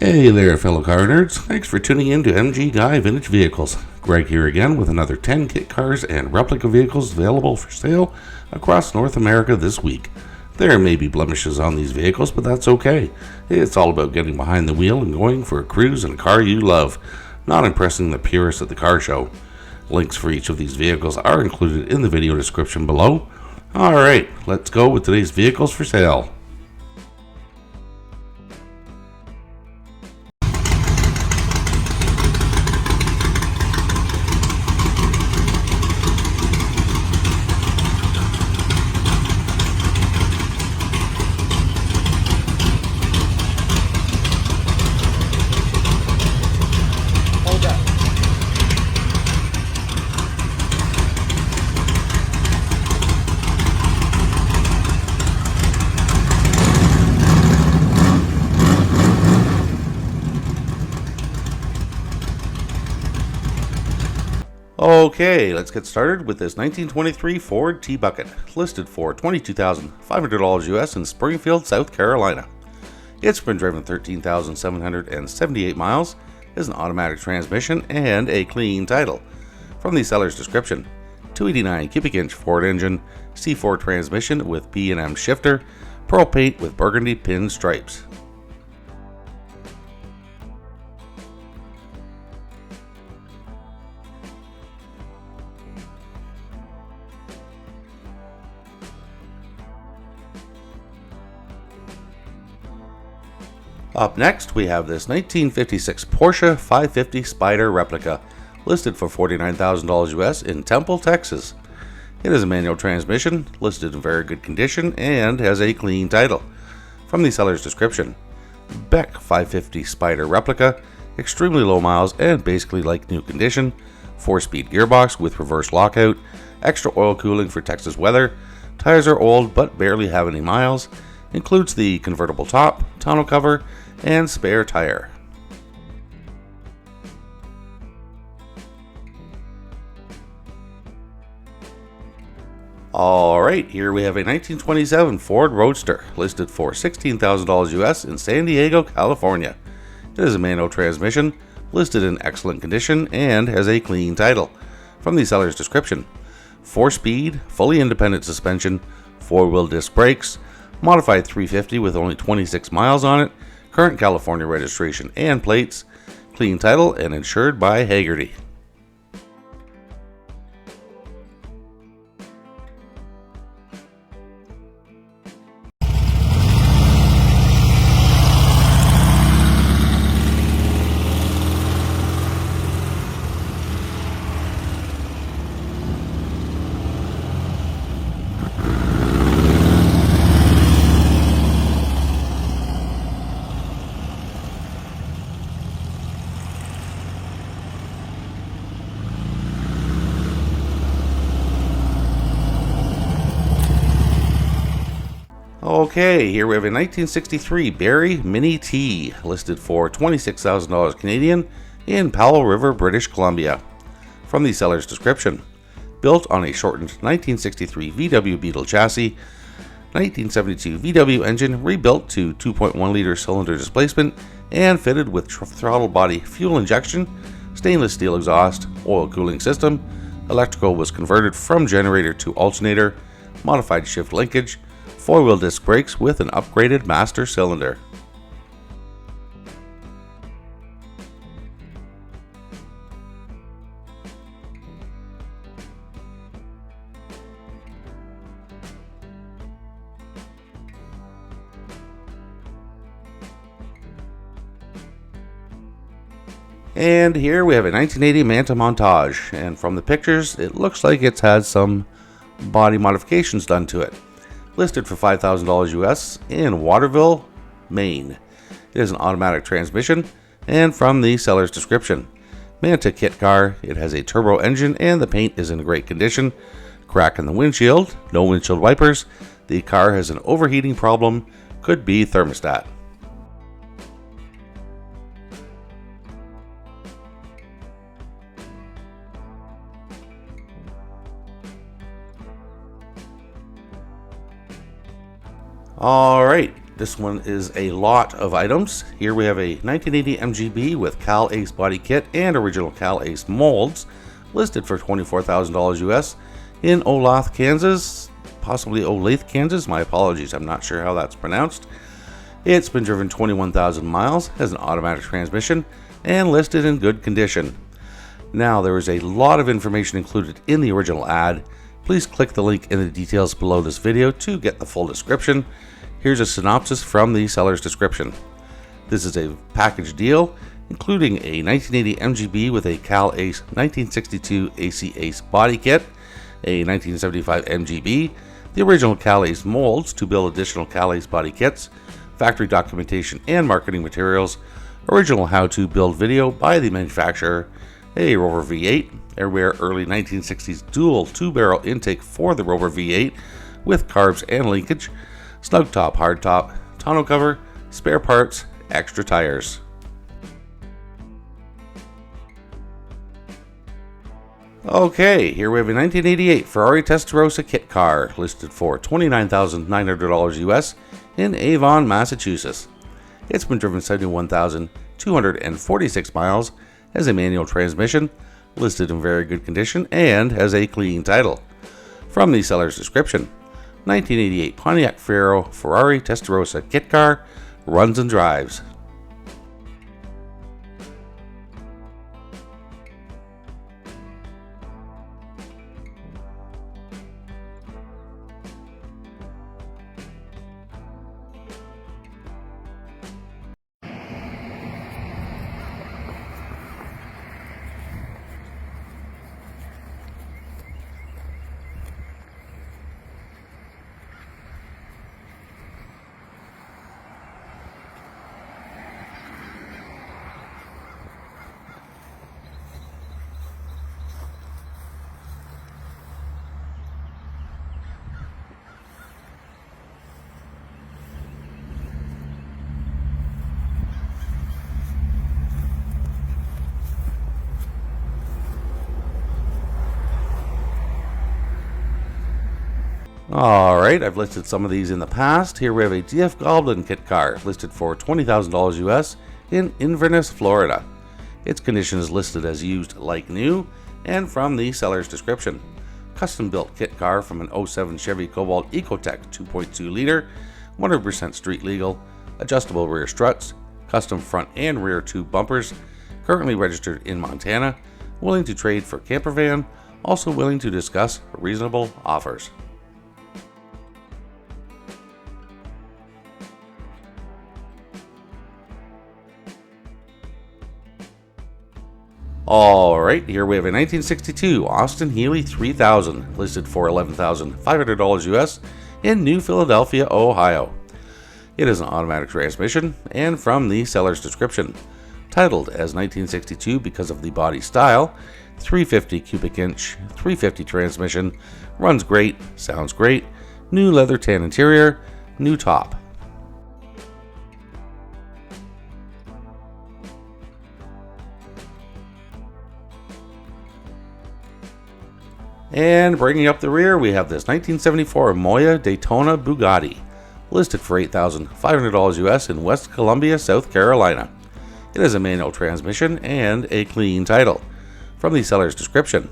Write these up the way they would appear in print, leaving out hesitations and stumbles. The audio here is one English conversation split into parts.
Hey there, fellow car nerds. Thanks for tuning in to MG Guy Vintage Vehicles. Greg here again with another 10 kit cars and replica vehicles available for sale across North America this week. There may be blemishes on these vehicles, but that's okay. It's all about getting behind the wheel and going for a cruise in a car you love, not impressing the purists at the car show. Links for each of these vehicles are included in the video description below. Alright, let's go with today's vehicles for sale. Okay, let's get started with this 1923 Ford T-Bucket, listed for $22,500 US in Springfield, South Carolina. It's been driven 13,778 miles, is an automatic transmission, and a clean title. From the seller's description, 289 cubic inch Ford engine, C4 transmission with B&M shifter, pearl paint with burgundy pin stripes. Up next, we have this 1956 Porsche 550 Spyder replica, listed for $49,000 US in Temple, Texas. It is a manual transmission, listed in very good condition, and has a clean title. From the seller's description, Beck 550 Spyder replica, extremely low miles and basically like new condition, 4-speed gearbox with reverse lockout, extra oil cooling for Texas weather, tires are old but barely have any miles, includes the convertible top, tonneau cover, and spare tire. Alright, here we have a 1927 Ford Roadster, listed for $16,000 US in San Diego, California. It is a manual transmission, listed in excellent condition, and has a clean title. From the seller's description, 4-speed, fully independent suspension, 4-wheel disc brakes, modified 350 with only 26 miles on it, current California registration and plates, clean title, and insured by Hagerty. Okay, here we have a 1963 Barry Mini T, listed for $26,000 Canadian in Powell River, British Columbia. From the seller's description, built on a shortened 1963 VW Beetle chassis, 1972 VW engine rebuilt to 2.1 liter cylinder displacement and fitted with throttle body fuel injection, stainless steel exhaust, oil cooling system, electrical was converted from generator to alternator, modified shift linkage, 4-wheel disc brakes with an upgraded master cylinder. And here we have a 1980 Manta Montage, and from the pictures it looks like it's had some body modifications done to it. Listed for $5,000 US in Waterville, Maine. It is an automatic transmission, and from the seller's description, Manta kit car, it has a turbo engine and the paint is in great condition, crack in the windshield, no windshield wipers, the car has an overheating problem, could be thermostat. Alright, This one is a lot of items. Here we have a 1980 MGB with Cal Ace body kit and original Cal Ace molds, listed for $24,000 US in Olathe, Kansas, possibly Olathe, Kansas. My apologies, I'm not sure how that's pronounced. It's been driven 21,000 miles, has an automatic transmission, and listed in good condition. Now, there is a lot of information included in the original ad. Please click the link in the details below this video to get the full description. Here's a synopsis from the seller's description. This is a package deal, including a 1980 MGB with a Cal Ace 1962 AC Ace body kit, a 1975 MGB, the original Cal Ace molds to build additional Cal Ace body kits, factory documentation and marketing materials, original how-to build video by the manufacturer, a Rover V8, a rare early 1960s dual 2-barrel intake for the Rover V8 with carbs and linkage, snug top, hard top, tonneau cover, spare parts, extra tires. Okay, here we have a 1988 Ferrari Testarossa kit car, listed for $29,900 US in Avon, Massachusetts. It's been driven 71,246 miles, has a manual transmission, listed in very good condition, and has a clean title. From the seller's description, 1988 Pontiac Fiero Ferrari Testarossa kit car, runs and drives. Alright, I've listed some of these in the past. Here we have a DF Goblin kit car, listed for $20,000 US in Inverness, Florida. Its condition is listed as used like new, and from the seller's description. Custom built kit car from an 07 Chevy Cobalt Ecotec 2.2 liter, 100% street legal, adjustable rear struts, custom front and rear tube bumpers, currently registered in Montana, willing to trade for camper van, also willing to discuss reasonable offers. Alright, here we have a 1962 Austin Healey 3000, listed for $11,500 US in New Philadelphia, Ohio. It is an automatic transmission, and from the seller's description, titled as 1962 because of the body style, 350 cubic inch, 350 transmission, runs great, sounds great, new leather tan interior, new top. And bringing up the rear, we have this 1974 Moya Daytona Bugatti, listed for $8,500 US in West Columbia, South Carolina. It has a manual transmission and a clean title. From the seller's description,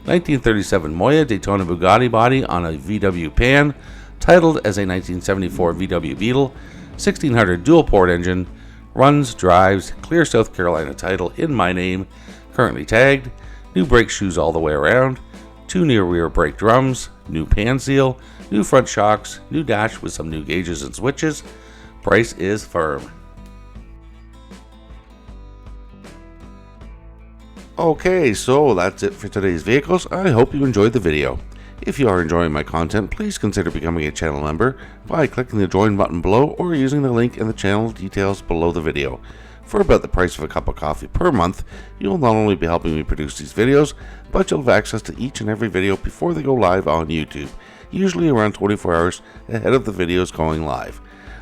1937 Moya Daytona Bugatti body on a VW pan, titled as a 1974 VW Beetle, 1600 dual port engine, runs, drives, clear South Carolina title in my name, currently tagged, new brake shoes all the way around, 2 near rear brake drums, new pan seal, new front shocks, new dash with some new gauges and switches. Price is firm. Okay, so that's it for today's vehicles. I hope you enjoyed the video. If you are enjoying my content, please consider becoming a channel member by clicking the join button below or using the link in the channel details below the video. For about the price of a cup of coffee per month, you will not only be helping me produce these videos, but you'll have access to each and every video before they go live on YouTube, usually around 24 hours ahead of the videos going live.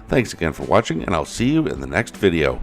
Thanks again for watching, and I'll see you in the next video.